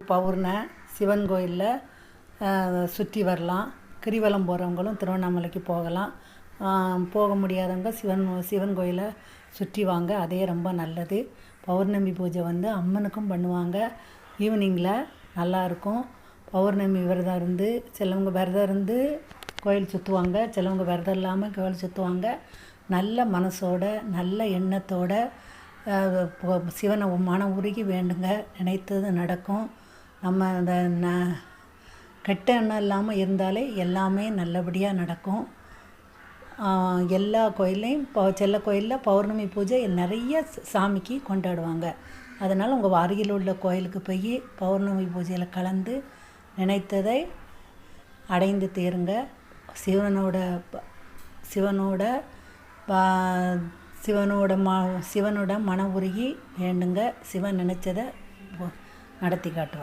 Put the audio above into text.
பௌர்ணமி சிவன் கோயிலில் சுற்றி வரலாம். கிரிவலம் போகிறவங்களும் திருவண்ணாமலைக்கு போகலாம். போக முடியாதவங்க சிவன் கோயிலை சுற்றி வாங்க, அதே ரொம்ப நல்லது. பௌர்ணமி பூஜை அம்மனுக்கும் பண்ணுவாங்க. ஈவினிங்கில் நல்லாயிருக்கும். பௌர்ணமி விரதம் இருந்து சிலவங்க விரதம் இருந்து கோயில் சுற்றுவாங்க, சிலவங்க விரதம் இல்லாமல் கோயில் சுற்றுவாங்க. நல்ல மனசோட நல்ல எண்ணத்தோட சிவனை மனம் உருகி வேண்டுங்க, நினைத்தது நடக்கும். நம்ம அந்த கெட்ட எண்ணம் இல்லாமல் இருந்தாலே எல்லாமே நல்லபடியாக நடக்கும். எல்லா கோயில்லையும் சில கோயிலில் பௌர்ணமி பூஜை நிறைய சாமிக்கு கொண்டாடுவாங்க. அதனால் உங்கள் அருகில் உள்ள கோயிலுக்கு போய் பௌர்ணமி பூஜையில் கலந்து நினைத்ததை அடைந்து தீருங்க. சிவனோட மனம் உருகி வேண்டுங்க. சிவன் நினைச்சதை நடத்தி காட்டுவார்.